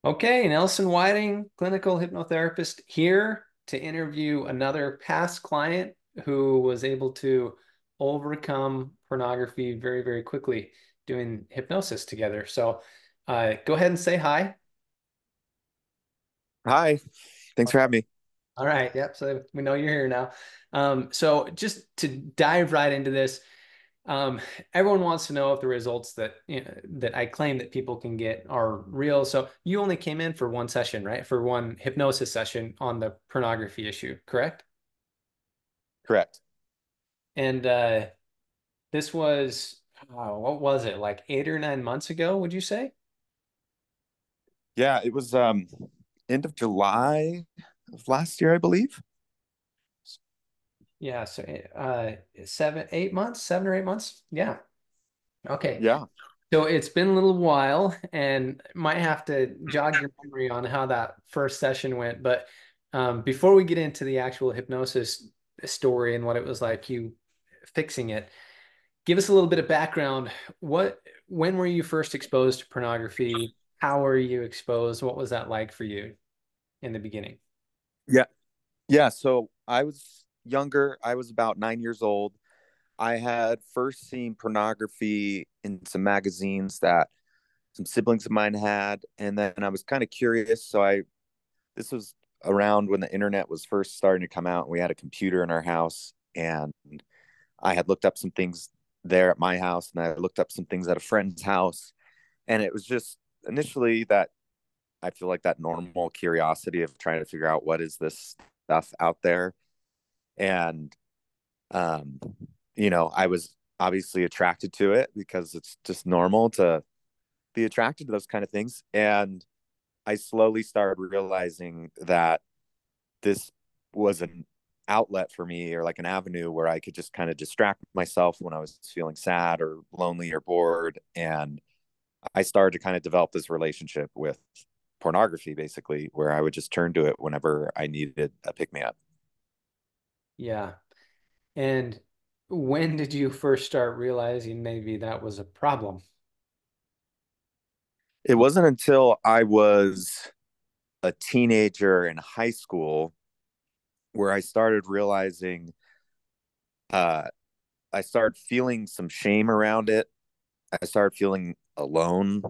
Okay, Nelson Whiting, clinical hypnotherapist, here to interview another past client who was able to overcome pornography very, very quickly doing hypnosis together. So go ahead and say hi. Hi, thanks for having me. All right. Yep. So we know you're here now. So just to dive right into this, um, everyone wants to know if the results that I claim that people can get are real. So you only came in for one session, right? For one hypnosis session on the pornography issue, correct? Correct. And this was, what was it, like 8 or 9 months ago, would you say? Yeah, it was end of July of last year, I believe. Yeah. So 7, 8 months, 7 or 8 months. Yeah. Okay. Yeah. So it's been a little while and might have to jog your memory on how that first session went. But before we get into the actual hypnosis story and what it was like you fixing it, give us a little bit of background. When were you first exposed to pornography? How were you exposed? What was that like for you in the beginning? Yeah. Yeah. So I was younger. I was about 9 years old. I had first seen pornography in some magazines that some siblings of mine had. And then I was kind of curious. This was around when the internet was first starting to come out. And we had a computer in our house. And I had looked up some things there at my house. And I looked up some things at a friend's house. And it was just initially that I feel like that normal curiosity of trying to figure out what is this stuff out there. And, um, I was obviously attracted to it because it's just normal to be attracted to those kind of things. And I slowly started realizing that this was an outlet for me or like an avenue where I could just kind of distract myself when I was feeling sad or lonely or bored. And I started to kind of develop this relationship with pornography, basically, where I would just turn to it whenever I needed a pick me up. Yeah. And when did you first start realizing maybe that was a problem? It wasn't until I was a teenager in high school where I started realizing, uh, I started feeling some shame around it. I started feeling alone.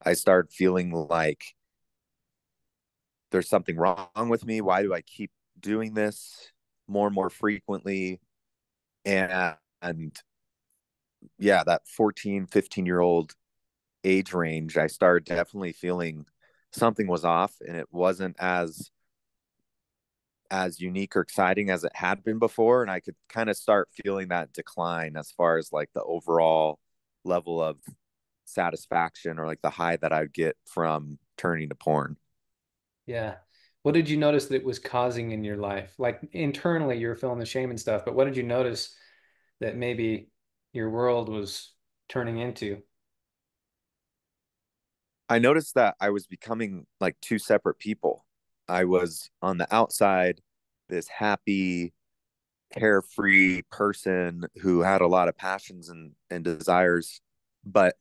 I started feeling like there's something wrong with me. Why do I keep doing this more and more frequently? And yeah, that 14, 15-year old age range, I started definitely feeling something was off and it wasn't as unique or exciting as it had been before. And I could kind of start feeling that decline as far as like the overall level of satisfaction or like the high that I'd get from turning to porn. Yeah. What did you notice that it was causing in your life? Like internally, you were feeling the shame and stuff, but what did you notice that maybe your world was turning into? I noticed that I was becoming like two separate people. I was on the outside, this happy, carefree person who had a lot of passions and desires, but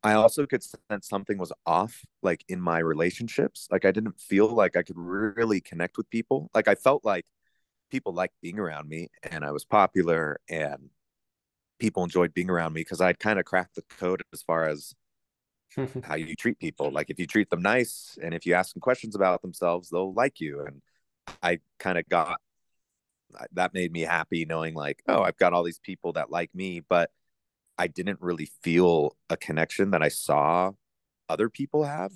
I also could sense something was off, like in my relationships. Like I didn't feel like I could really connect with people. Like I felt like people liked being around me and I was popular and people enjoyed being around me because I'd kind of cracked the code as far as how you treat people. Like if you treat them nice and if you ask them questions about themselves, they'll like you. And I kind of got that made me happy knowing like, oh, I've got all these people that like me, but I didn't really feel a connection that I saw other people have,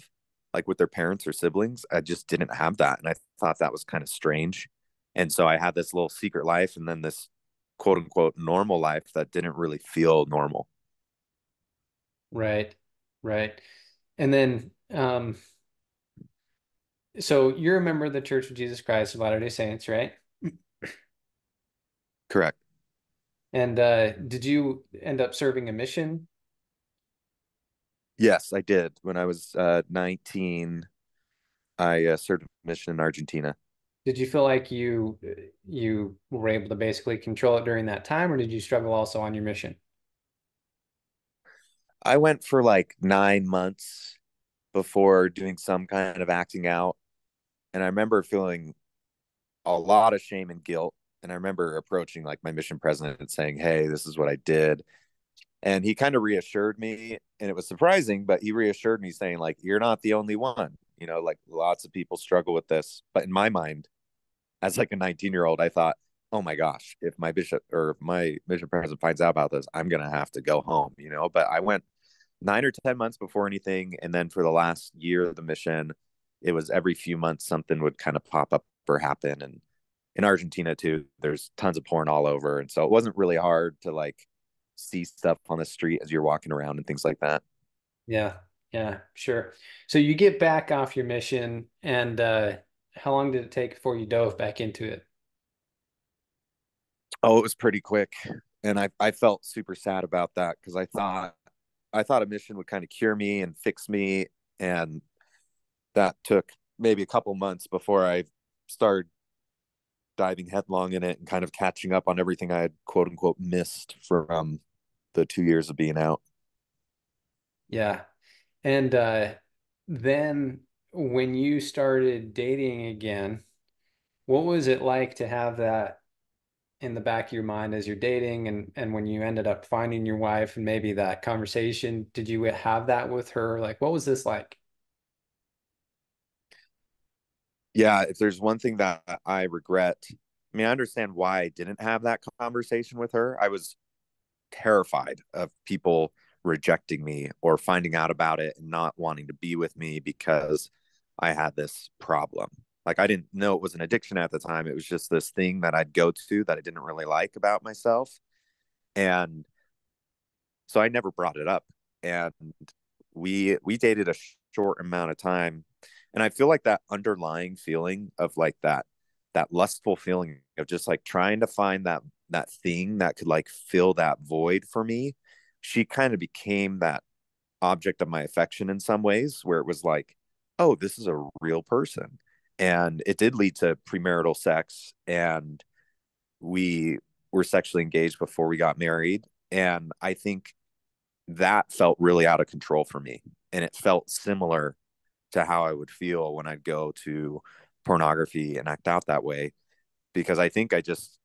like with their parents or siblings. I just didn't have that. And I thought that was kind of strange. And so I had this little secret life and then this quote unquote normal life that didn't really feel normal. Right. Right. And then, so you're a member of the Church of Jesus Christ of Latter-day Saints, right? Correct. And did you end up serving a mission? Yes, I did. When I was 19, I served a mission in Argentina. Did you feel like you were able to basically control it during that time, or did you struggle also on your mission? I went for like 9 months before doing some kind of acting out. And I remember feeling a lot of shame and guilt. And I remember approaching like my mission president and saying, "Hey, this is what I did." And he kind of reassured me, and it was surprising, but he reassured me saying like, "You're not the only one. You know, like lots of people struggle with this." But in my mind, as like a 19-year-old, I thought, "Oh my gosh, if my bishop or if my mission president finds out about this, I'm going to have to go home," you know. But I went 9 or 10 months before anything. And then for the last year of the mission, it was every few months something would kind of pop up or happen. And in Argentina too, there's tons of porn all over. And so it wasn't really hard to like see stuff on the street as you're walking around and things like that. Yeah, yeah, sure. So you get back off your mission, and how long did it take before you dove back into it? Oh, it was pretty quick. And I felt super sad about that because I thought a mission would kind of cure me and fix me. And that took maybe a couple months before I started diving headlong in it and kind of catching up on everything I had quote unquote missed from the 2 years of being out. Yeah. And then when you started dating again, what was it like to have that in the back of your mind as you're dating, and when you ended up finding your wife and maybe that conversation, did you have that with her? Like, what was this like? Yeah, if there's one thing that I regret, I mean, I understand why I didn't have that conversation with her. I was terrified of people rejecting me or finding out about it and not wanting to be with me because I had this problem. Like I didn't know it was an addiction at the time. It was just this thing that I'd go to that I didn't really like about myself. And so I never brought it up. And we dated a short amount of time. And I feel like that underlying feeling of like that lustful feeling of just like trying to find that thing that could like fill that void for me, she kind of became that object of my affection in some ways where it was like, oh, this is a real person. And it did lead to premarital sex, and we were sexually engaged before we got married. And I think that felt really out of control for me. And it felt similar to how I would feel when I'd go to pornography and act out that way, because I think I just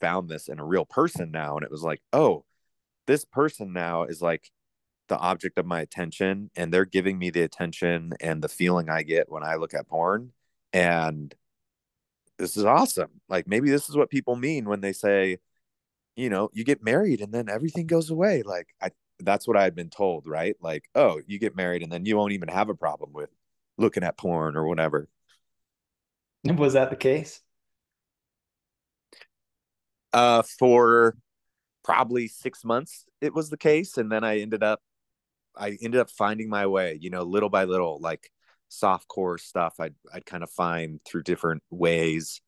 found this in a real person now. And it was like, oh, this person now is like the object of my attention, and they're giving me the attention and the feeling I get when I look at porn. And this is awesome. Like maybe this is what people mean when they say, you know, you get married and then everything goes away. Like that's what I had been told, right? Like, oh, you get married and then you won't even have a problem with looking at porn or whatever. Was that the case? For probably 6 months it was the case, and then I ended up finding my way, you know, little by little, like soft core stuff I'd kind of find through different ways.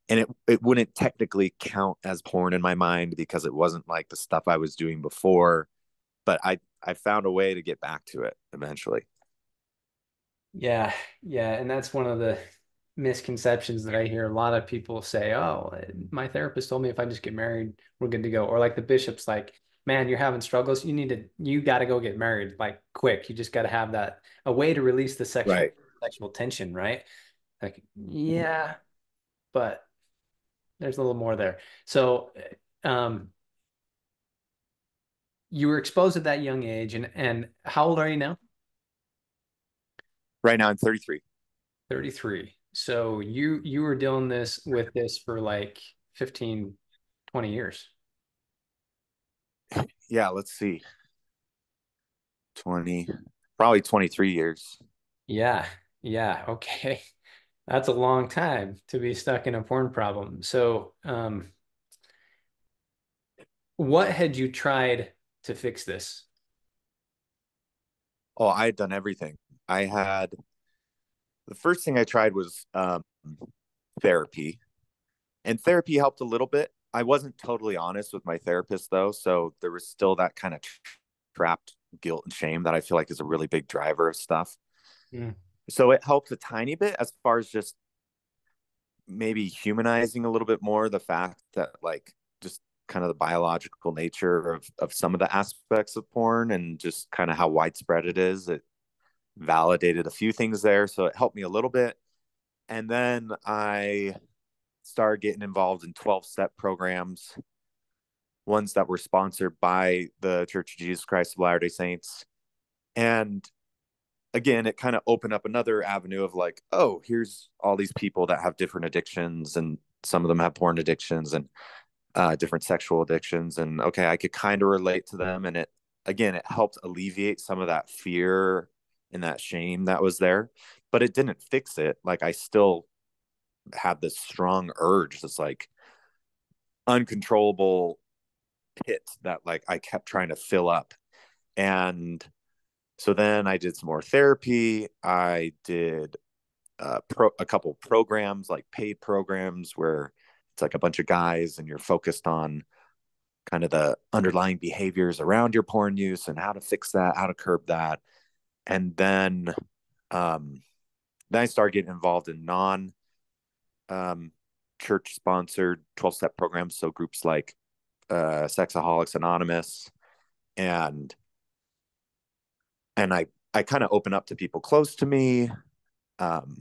And it wouldn't technically count as porn in my mind because it wasn't like the stuff I was doing before, but I found a way to get back to it eventually. Yeah, yeah, and that's one of the misconceptions that I hear a lot of people say, "Oh, my therapist told me if I just get married, we're good to go." Or like the bishop's like, "Man, you're having struggles. You got to go get married like quick. You just got to have that a way to release the Right. sexual tension, right?" Like, yeah, but there's a little more there. So, you were exposed at that young age, and how old are you now? Right now I'm 33. 33. So you were doing this with this for like 15, 20 years. Yeah, let's see. 20, probably 23 years. Yeah. Yeah. Okay. That's a long time to be stuck in a porn problem. So, what had you tried to fix this? Oh, I had done everything. I had The first thing I tried was therapy, and therapy helped a little bit. I wasn't totally honest with my therapist though, so there was still that kind of trapped guilt and shame that I feel like is a really big driver of stuff. Mm. So it helped a tiny bit as far as just maybe humanizing a little bit more the fact that like just kind of the biological nature of some of the aspects of porn and just kind of how widespread it is. validated a few things there. So it helped me a little bit. And then I started getting involved in 12-step programs, ones that were sponsored by the Church of Jesus Christ of Latter-day Saints. And again, it kind of opened up another avenue of like, oh, here's all these people that have different addictions, and some of them have porn addictions and different sexual addictions. And okay, I could kind of relate to them. And it, again, it helped alleviate some of that fear and that shame that was there, but it didn't fix it. Like I still had this strong urge, this like uncontrollable pit that like I kept trying to fill up. And so then I did some more therapy. I did a couple programs, like paid programs, where it's like a bunch of guys and you're focused on kind of the underlying behaviors around your porn use and how to fix that, how to curb that. And um, then I started getting involved in non um, church sponsored 12-step programs. So groups like Sexaholics Anonymous, and I kind of open up to people close to me. Um,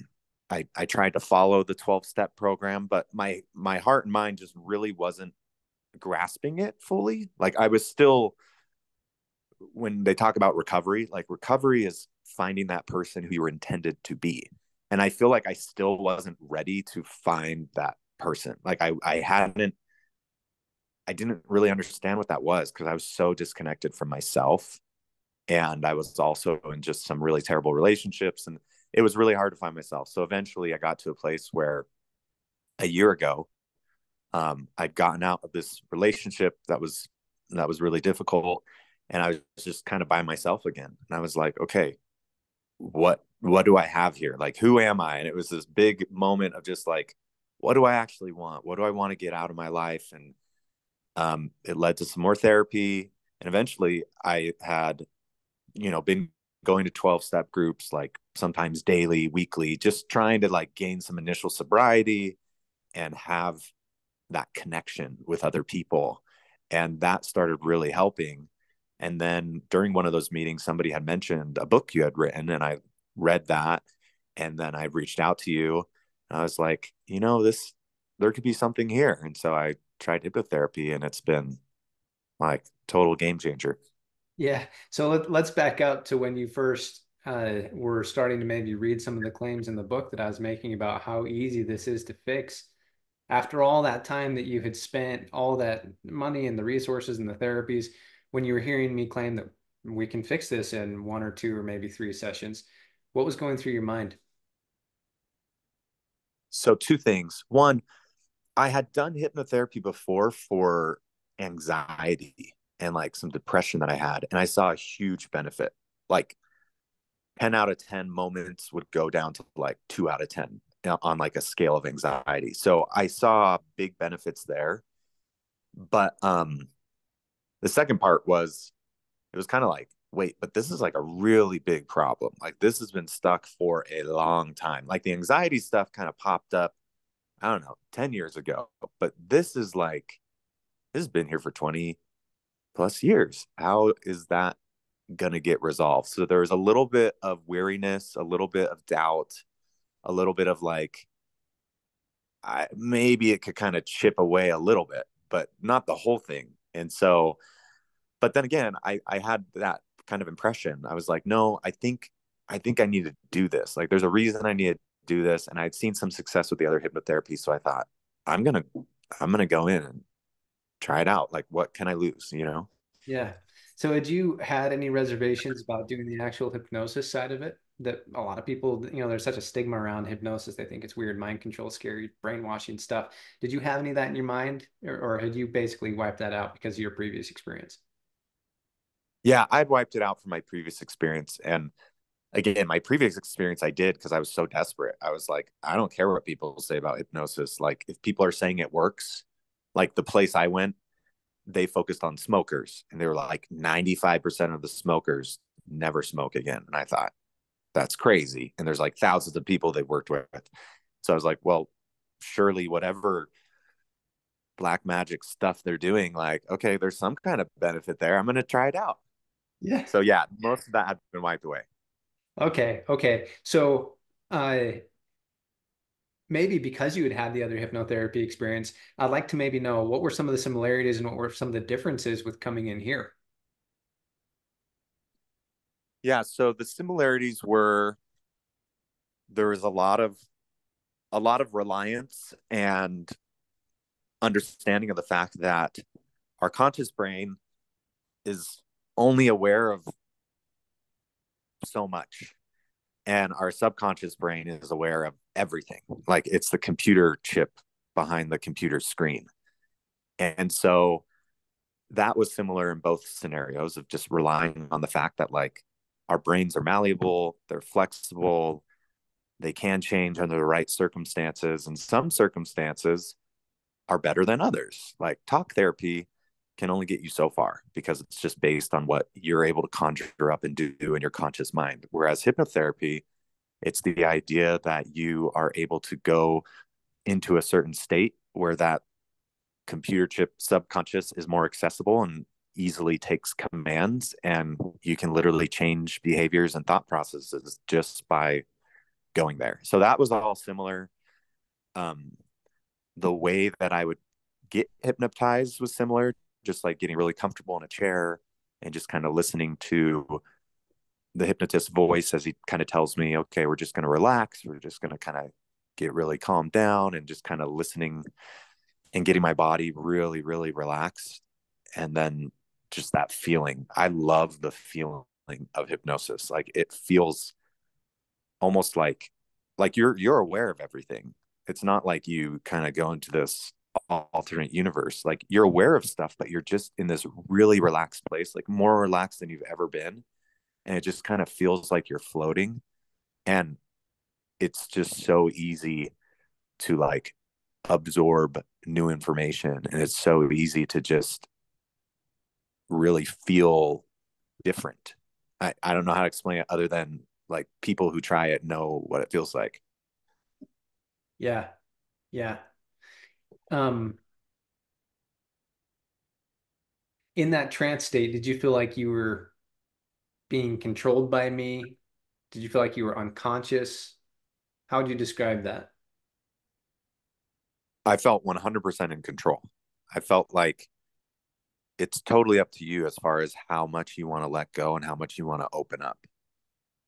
I tried to follow the 12-step program, but my heart and mind just really wasn't grasping it fully. Like I was still, when they talk about recovery, like recovery is finding that person who you were intended to be. And I feel like I still wasn't ready to find that person. Like I didn't really understand what that was because I was so disconnected from myself. And I was also in just some really terrible relationships. And it was really hard to find myself. So eventually I got to a place where a year ago, I'd gotten out of this relationship that was really difficult, and I was just kind of by myself again. And I was like, okay, what do I have here? Like, who am I? And it was this big moment of just like, what do I actually want? What do I want to get out of my life? And it led to some more therapy, and eventually I had, been going to 12-step groups like sometimes daily, weekly, just trying to like gain some initial sobriety and have that connection with other people. And that started really helping. And then during one of those meetings, somebody had mentioned a book you had written, and I read that. And then I reached out to you, and I was like, there could be something here. And so I tried hypnotherapy, and it's been like total game changer. Yeah. So let's back up to when you first were starting to maybe read some of the claims in the book that I was making about how easy this is to fix. After all that time that you had spent, all that money and the resources and the therapies, when you were hearing me claim that we can fix this in one or two or maybe three sessions, what was going through your mind? So, two things. One, I had done hypnotherapy before for anxiety and like some depression that I had, and I saw a huge benefit. Like 10 out of 10 moments would go down to like 2 out of 10 on like a scale of anxiety. So I saw big benefits there. But the second part was, it was kind of like, wait, but this is like a really big problem. Like this has been stuck for a long time. Like the anxiety stuff kind of popped up, I don't know, 10 years ago. But this has been here for 20 plus years. How is that going to get resolved? So there was a little bit of weariness, a little bit of doubt, a little bit of like, maybe it could kind of chip away a little bit, but not the whole thing. And so, but then again, I had that kind of impression. I was like, no, I think I need to do this. Like, there's a reason I need to do this, and I'd seen some success with the other hypnotherapy, so I thought, I'm gonna I'm gonna go in and try it out. Like, what can I lose? Yeah. So had you had any reservations about doing the actual hypnosis side of it? That a lot of people, there's such a stigma around hypnosis. They think it's weird, mind control, scary, brainwashing stuff. Did you have any of that in your mind, or had you basically wiped that out because of your previous experience? Yeah, I'd wiped it out from my previous experience, and again, my previous experience I did because I was so desperate. I was like, I don't care what people say about hypnosis. Like, if people are saying it works, like the place I went, they focused on smokers, and they were like 95% of the smokers never smoke again. And I thought, that's crazy. And there's like thousands of people they worked with. So I was like, well, surely whatever black magic stuff they're doing, like, okay, there's some kind of benefit there. I'm going to try it out. Yeah. So yeah, most of that had been wiped away. Okay, okay. So, maybe because you had had the other hypnotherapy experience, I'd like to maybe know what were some of the similarities and what were some of the differences with coming in here? Yeah, so the similarities were there was a lot of reliance and understanding of the fact that our conscious brain is only aware of so much and our subconscious brain is aware of everything. Like it's the computer chip behind the computer screen. And so that was similar in both scenarios of just relying on the fact that like our brains are malleable, they're flexible, they can change under the right circumstances, and some circumstances are better than others. Like talk therapy can only get you so far because it's just based on what you're able to conjure up and do in your conscious mind. Whereas hypnotherapy, it's the idea that you are able to go into a certain state where that computer chip subconscious is more accessible and easily takes commands, and you can literally change behaviors and thought processes just by going there. So that was all similar. um, the way that I would get hypnotized was similar, just like getting really comfortable in a chair and just kind of listening to the hypnotist's voice as he kind of tells me, okay, we're just going to relax. We're just going to kind of get really calmed down and just kind of listening and getting my body really, really relaxed. And then just that feeling. I love the feeling of hypnosis. Like it feels almost like you're aware of everything. It's not like you kind of go into this alternate universe. Like you're aware of stuff, but you're just in this really relaxed place, like more relaxed than you've ever been. And it just kind of feels like you're floating. And it's just so easy to like absorb new information. And it's so easy to just really feel different. I don't know how to explain it other than like people who try it know what it feels like. Yeah, yeah. Um, in that trance state, did you feel like you were being controlled by me? Did you feel like you were unconscious? How would you describe that? I felt 100% in control. I felt like it's totally up to you as far as how much you want to let go and how much you want to open up.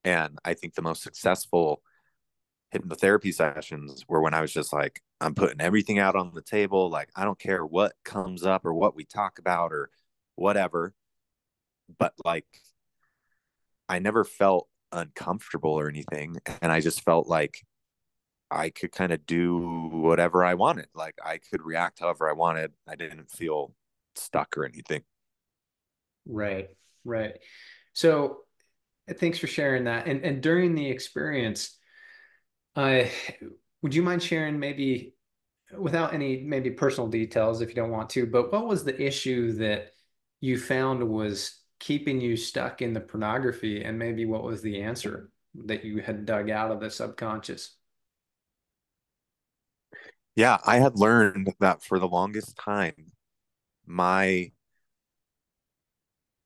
And I think the most successful hypnotherapy sessions were when I was just like, I'm putting everything out on the table. Like, I don't care what comes up or what we talk about or whatever. But like, I never felt uncomfortable or anything. And I just felt like I could kind of do whatever I wanted. Like, I could react however I wanted. I didn't feel stuck or anything. Right, right. So thanks for sharing that. And during the experience, uh, would you mind sharing maybe without any maybe personal details if you don't want to, but what was the issue that you found was keeping you stuck in the pornography, and maybe what was the answer that you had dug out of the subconscious? Yeah, I had learned that for the longest time, my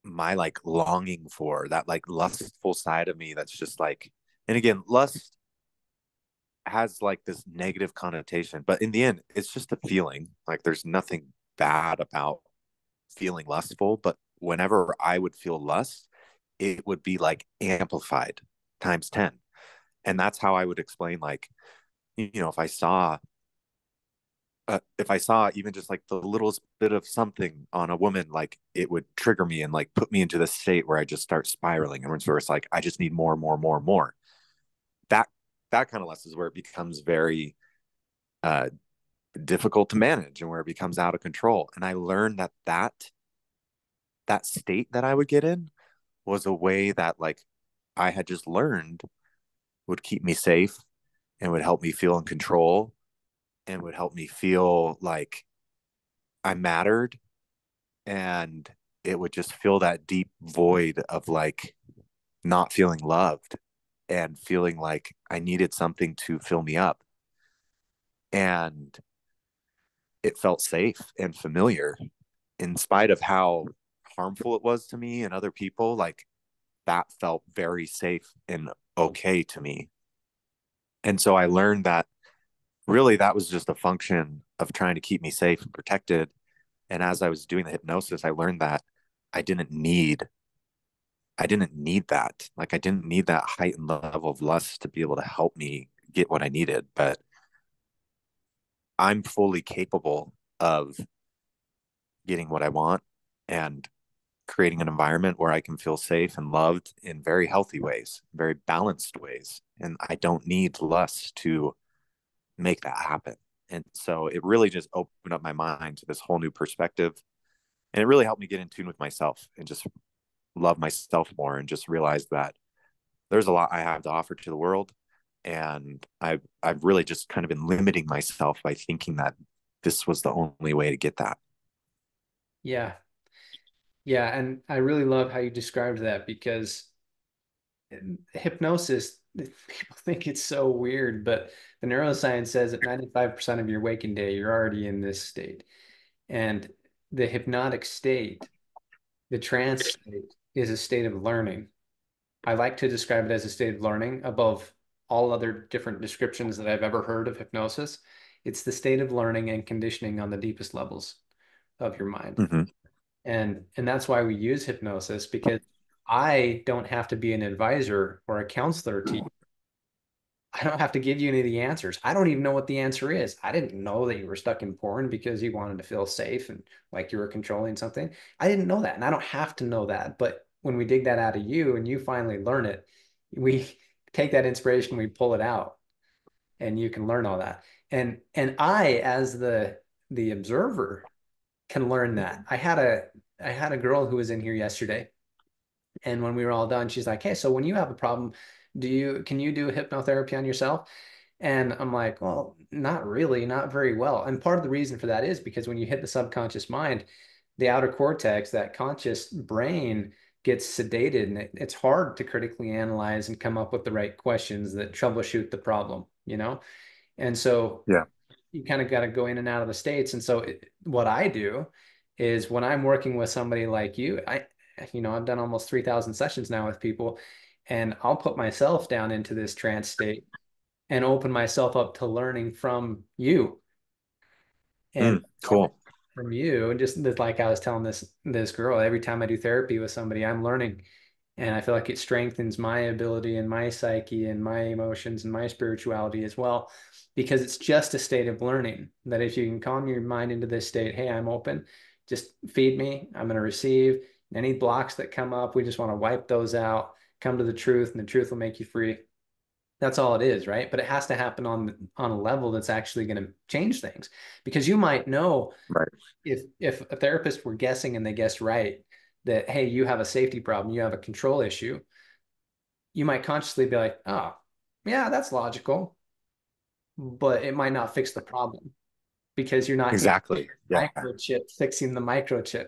my like longing for that like lustful side of me that's just like, and again, lust has like this negative connotation, but in the end, it's just a feeling. Like there's nothing bad about feeling lustful, but whenever I would feel lust, it would be like amplified times 10. And that's how I would explain like, if I saw even just like the littlest bit of something on a woman, like it would trigger me and like put me into this state where I just start spiraling, and where it's like I just need more, more, more, more. That that kind of lust is where it becomes very uh, difficult to manage and where it becomes out of control. And I learned that state that I would get in was a way that like I had just learned would keep me safe and would help me feel in control and would help me feel like I mattered, and it would just fill that deep void of like not feeling loved and feeling like I needed something to fill me up. And it felt safe and familiar in spite of how harmful it was to me and other people. Like that felt very safe and okay to me. And so I learned that really that was just a function of trying to keep me safe and protected. And as I was doing the hypnosis, I learned that I didn't need I didn't need that. Like I didn't need that heightened level of lust to be able to help me get what I needed, but I'm fully capable of getting what I want and creating an environment where I can feel safe and loved in very healthy ways, very balanced ways. And I don't need lust to make that happen. And so it really just opened up my mind to this whole new perspective. And it really helped me get in tune with myself and just love myself more and just realize that there's a lot I have to offer to the world. And I've really just kind of been limiting myself by thinking that this was the only way to get that. Yeah. Yeah. And I really love how you described that because hypnosis, people think it's so weird, but the neuroscience says that 95% of your waking day, you're already in this state. And the hypnotic state, the trance state, is a state of learning. I like to describe it as a state of learning above all other different descriptions that I've ever heard of hypnosis. It's the state of learning and conditioning on the deepest levels of your mind. Mm-hmm. And that's why we use hypnosis because I don't have to be an advisor or a counselor to you. I don't have to give you any of the answers. I don't even know what the answer is. I didn't know that you were stuck in porn because you wanted to feel safe and like you were controlling something. I didn't know that, and I don't have to know that. But when we dig that out of you and you finally learn it, we take that inspiration, we pull it out, and you can learn all that. And I, as the observer, can learn that. I had a girl who was in here yesterday, and when we were all done, she's like, "Hey, so when you have a problem, can you do hypnotherapy on yourself?" And I'm like, "Well, not really, not very well." And part of the reason for that is because when you hit the subconscious mind, the outer cortex, that conscious brain gets sedated, and it's hard to critically analyze and come up with the right questions that troubleshoot the problem, you know? And so Yeah. you kind of got to go in and out of the states. And so what I do is when I'm working with somebody like you, I've done almost 3,000 sessions now with people, and I'll put myself down into this trance state and open myself up to learning from you. And Cool. from you, and just like I was telling this girl, every time I do therapy with somebody, I'm learning, and I feel like it strengthens my ability and my psyche and my emotions and my spirituality as well, because it's just a state of learning. That if you can calm your mind into this state, hey, I'm open, just feed me, I'm going to receive. Any blocks that come up, we just want to wipe those out, come to the truth, and the truth will make you free. That's all it is, right? But it has to happen on a level that's actually going to change things, because you might know Right. if a therapist were guessing and they guessed right that, hey, you have a safety problem, you have a control issue, you might consciously be like, oh, yeah, that's logical, but it might not fix the problem because you're not in Exactly. Yeah. microchip fixing the microchip,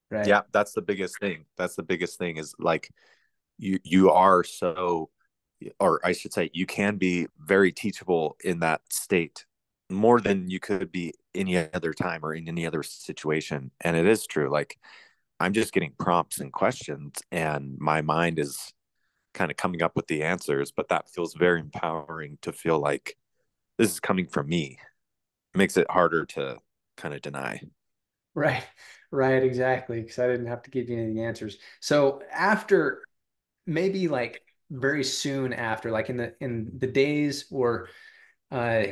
right? Yeah. That's the biggest thing. That's the biggest thing is like you are so, or I should say, you can be very teachable in that state more than you could be any other time or in any other situation. And it is true. Like I'm just getting prompts and questions, and my mind is kind of coming up with the answers. But that feels very empowering to feel like this is coming from me. It makes it harder to kind of deny. Right, right, exactly. Because I didn't have to give you any of the answers. So after maybe like very soon after, like in the days or uh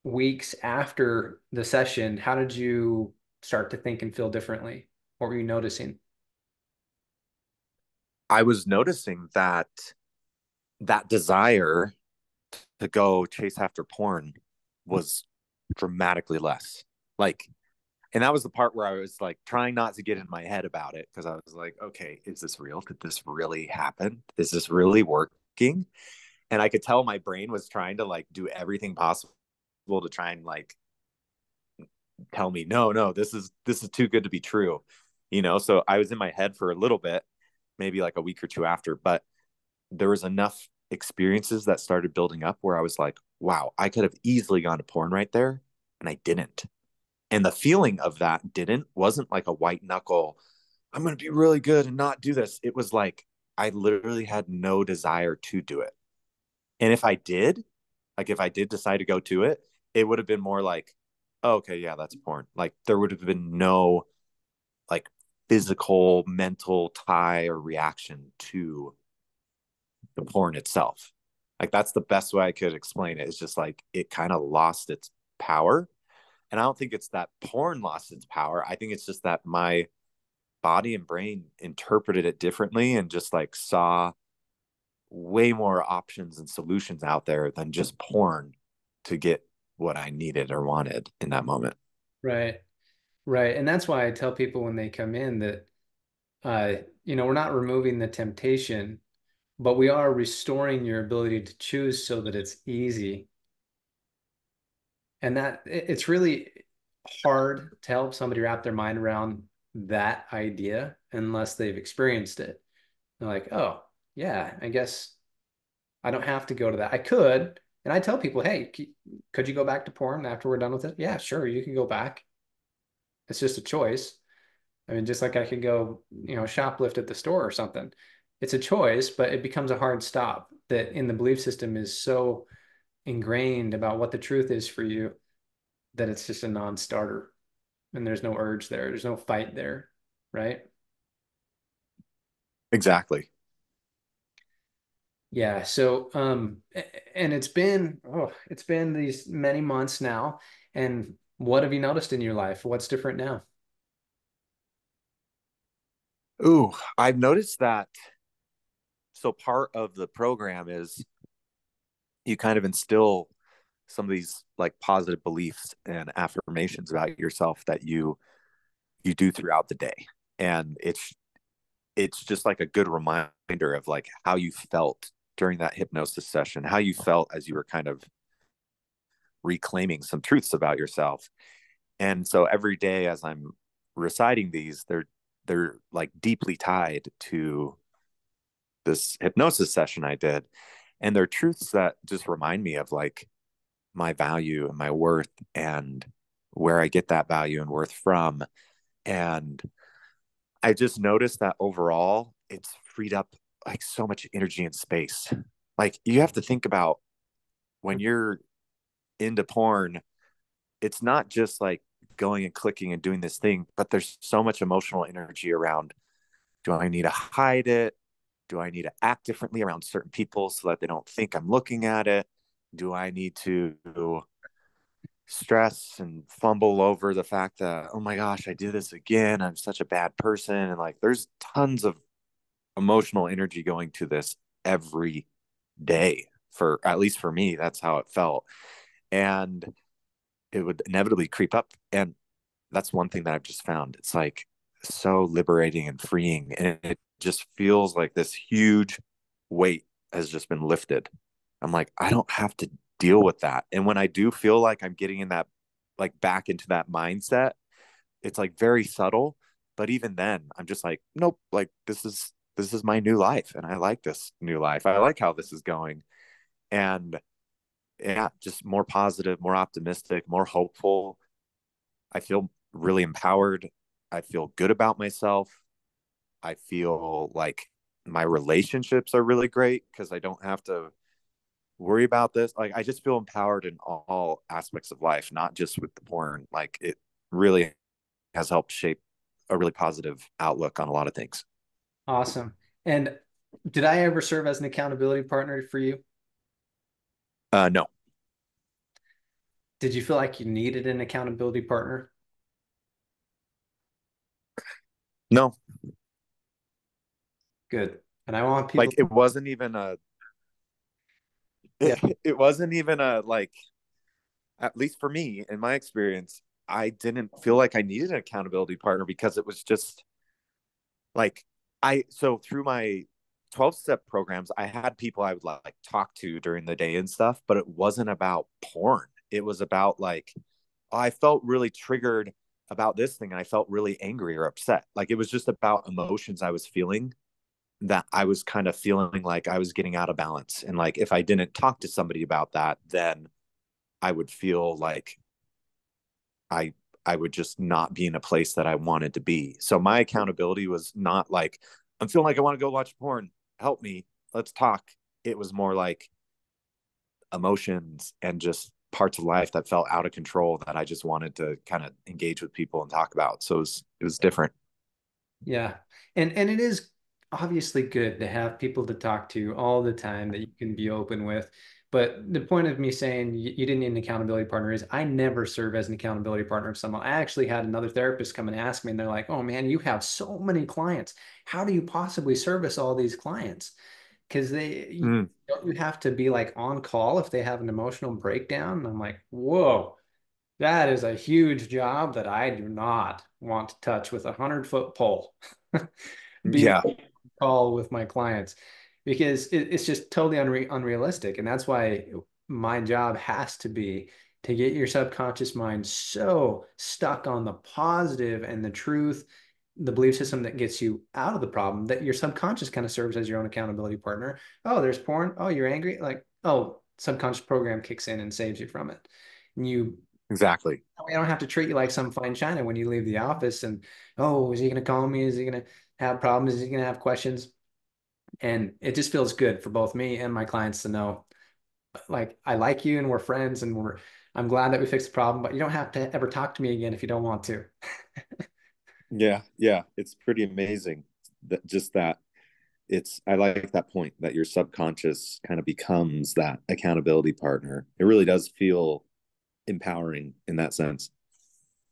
weeks after the session, how did you start to think and feel differently? What were you noticing? I was noticing that that desire to go chase after porn was dramatically less. Like, and that was the part where I was like trying not to get in my head about it because I was like, okay, is this real? Did this really happen? Is this really working? And I could tell my brain was trying to like do everything possible to try and like tell me, no, no, this is too good to be true. So I was in my head for a little bit, maybe like a week or two after, but there was enough experiences that started building up where I was like, wow, I could have easily gone to porn right there and I didn't. And the feeling of that didn't wasn't like a white knuckle, I'm going to be really good and not do this. It was like I literally had no desire to do it. And if I did, like if I did decide to go to it, it would have been more like, oh, okay, yeah, that's porn. Like there would have been no like physical, mental tie or reaction to the porn itself. Like that's the best way I could explain it. It's just like it kind of lost its power. And I don't think it's that porn lost its power. I think it's just that my body and brain interpreted it differently and just like saw way more options and solutions out there than just porn to get what I needed or wanted in that moment. Right. Right. And that's why I tell people when they come in that, we're not removing the temptation, but we are restoring your ability to choose so that it's easy. And it's really hard to help somebody wrap their mind around that idea unless they've experienced it. They're like, oh, yeah, I guess I don't have to go to that. I could. And I tell people, hey, could you go back to porn after we're done with it? Yeah, sure, you can go back. It's just a choice. I mean, just like I could go, shoplift at the store or something. It's a choice, but it becomes a hard stop that in the belief system is so ingrained about what the truth is for you that it's just a non-starter and there's no urge there. There's no fight there, right? Exactly. Yeah. So, and it's been these many months now. And what have you noticed in your life? What's different now? Ooh, I've noticed that. So part of the program is you kind of instill some of these like positive beliefs and affirmations about yourself that you do throughout the day. And it's just like a good reminder of like how you felt during that hypnosis session, how you felt as you were kind of reclaiming some truths about yourself. And so every day as I'm reciting these, they're like deeply tied to this hypnosis session I did. And they're truths that just remind me of like my value and my worth and where I get that value and worth from. And I just noticed that overall it's freed up like so much energy and space. Like you have to think about when you're into porn, it's not just like going and clicking and doing this thing, but there's so much emotional energy around, do I need to hide it? Do I need to act differently around certain people so that they don't think I'm looking at it? Do I need to stress and fumble over the fact that, oh my gosh, I did this again. I'm such a bad person. And like, there's tons of emotional energy going to this every day. For at least for me, that's how it felt. And it would inevitably creep up. And that's one thing that I've just found. It's like so liberating and freeing. And it just feels like this huge weight has just been lifted. I'm like, I don't have to deal with that. And when I do feel like I'm getting in that, like back into that mindset, it's like very subtle. But even then, I'm just like, nope, like this is my new life. And I like this new life. I like how this is going. And yeah, just more positive, more optimistic, more hopeful. I feel really empowered. I feel good about myself. I feel like my relationships are really great because I don't have to worry about this. Like I just feel empowered in all aspects of life, not just with the porn. Like it really has helped shape a really positive outlook on a lot of things. Awesome. And did I ever serve as an accountability partner for you? No, Did you feel like you needed an accountability partner? no, Good. And I want people, like it wasn't even a, yeah, it wasn't even a like, at least for me in my experience, I didn't feel like I needed an accountability partner because it was just like so through my 12-step programs, I had people I would like talk to during the day and stuff, but it wasn't about porn. It was about like, oh, I felt really triggered about this thing and I felt really angry or upset. Like it was just about emotions I was feeling that I was kind of feeling like I was getting out of balance. And like if I didn't talk to somebody about that, then I would feel like I I would just not be in a place that I wanted to be. So my accountability was not like, I'm feeling like I want to go watch porn. Help me. Let's talk. It was more like emotions and just parts of life that felt out of control that I just wanted to kind of engage with people and talk about. So it was different. Yeah. And it is obviously good to have people to talk to all the time that you can be open with. But the point of me saying you didn't need an accountability partner is I never serve as an accountability partner of someone. I actually had another therapist come and ask me, and they're like, "Oh man, you have so many clients. How do you possibly service all these clients?" Because Mm, don't you have to be like on call if they have an emotional breakdown? And I'm like, whoa. That is a huge job that I do not want to touch with a 100-foot pole. Being yeah, on call with my clients because it's just totally unrealistic. And that's why my job has to be to get your subconscious mind so stuck on the positive and the truth, the belief system that gets you out of the problem that your subconscious kind of serves as your own accountability partner. Oh, there's porn. Oh, you're angry. Like, oh, subconscious program kicks in and saves you from it. And you exactly. I don't have to treat you like some fine china when you leave the office and, oh, is he going to call me? Is he going to have problems? Is he going to have questions? And it just feels good for both me and my clients to know, like, I like you and we're friends and I'm glad that we fixed the problem, but you don't have to ever talk to me again if you don't want to. Yeah, yeah, it's pretty amazing that just that it's I like that point that your subconscious kind of becomes that accountability partner. It really does feel empowering in that sense.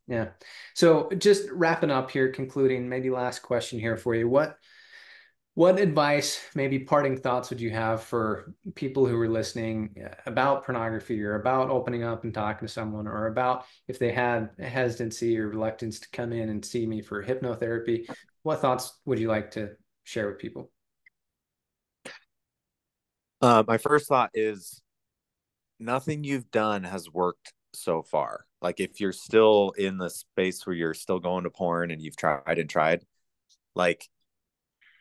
Yeah. So just wrapping up here, concluding, maybe last question here for you. What advice, maybe parting thoughts would you have for people who are listening about pornography or about opening up and talking to someone or about if they had a hesitancy or reluctance to come in and see me for hypnotherapy? What thoughts would you like to share with people? My first thought is nothing you've done has worked so far. Like if you're still in the space where you're still going to porn and you've tried and tried, like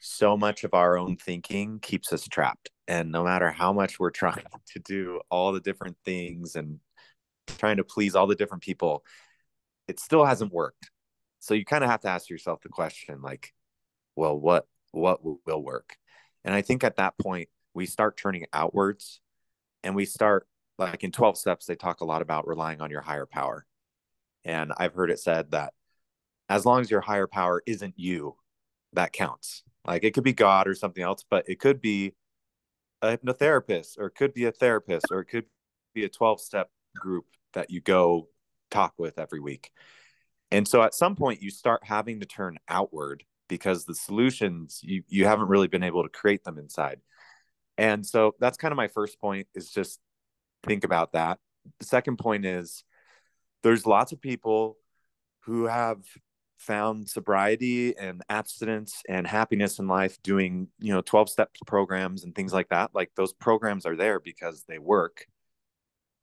so much of our own thinking keeps us trapped. And no matter how much we're trying to do all the different things and trying to please all the different people, it still hasn't worked. So you kind of have to ask yourself the question, like, well, what will work? And I think at that point we start turning outwards and we start like in 12 steps they talk a lot about relying on your higher power. And I've heard it said that as long as your higher power isn't you, that counts. Like it could be God or something else, but it could be a hypnotherapist or it could be a therapist or it could be a 12-step group that you go talk with every week. And so at some point you start having to turn outward because the solutions you haven't really been able to create them inside. And so that's kind of my first point is just think about that. The second point is there's lots of people who have found sobriety and abstinence and happiness in life doing 12 step programs and things like that. Like those programs are there because they work.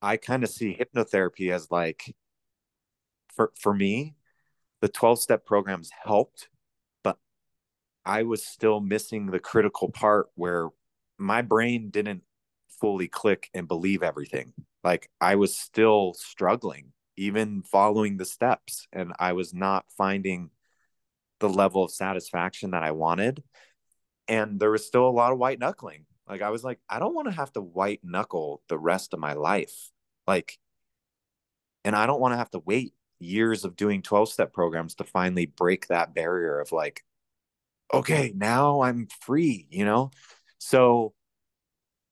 I kind of see hypnotherapy as like for me the 12 step programs helped, but I was still missing the critical part where my brain didn't fully click and believe everything. Like I was still struggling, even following the steps, and I was not finding the level of satisfaction that I wanted. And there was still a lot of white knuckling. Like I was like, I don't want to have to white knuckle the rest of my life. Like, and I don't want to have to wait years of doing 12 step programs to finally break that barrier of like, okay, now I'm free. So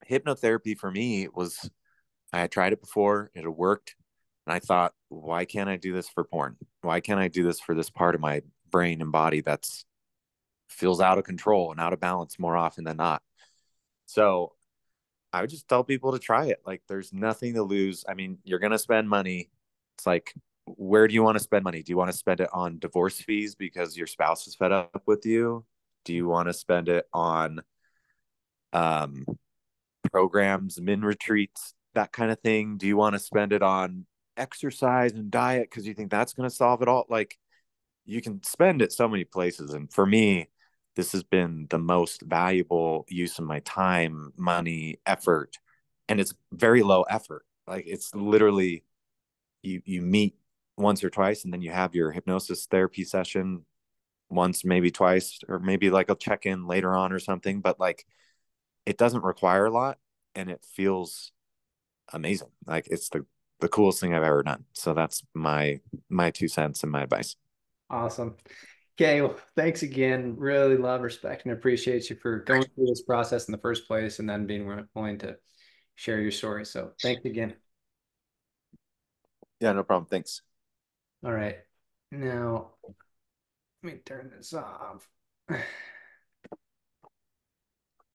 hypnotherapy for me was I had tried it before, it had worked. And I thought, why can't I do this for porn? Why can't I do this for this part of my brain and body that's feels out of control and out of balance more often than not? So I would just tell people to try it. Like there's nothing to lose. I mean, you're gonna spend money. It's like, where do you want to spend money? Do you want to spend it on divorce fees because your spouse is fed up with you? Do you want to spend it on um programs, min retreats, that kind of thing? Do you want to spend it on exercise and diet because you think that's going to solve it all? Like you can spend it so many places. And for me, this has been the most valuable use of my time, money, effort. And it's very low effort. Like it's literally you meet once or twice, and then you have your hypnosis therapy session once, maybe twice, or maybe like a check in later on or something. But like it doesn't require a lot, and it feels amazing. Like it's the coolest thing I've ever done. So that's my 2 cents and my advice. Awesome. Okay, well, thanks again. Really love, respect, and appreciate you for going through this process in the first place and then being willing to share your story. So thanks again. Yeah, no problem. Thanks. All right. Now, let me turn this off.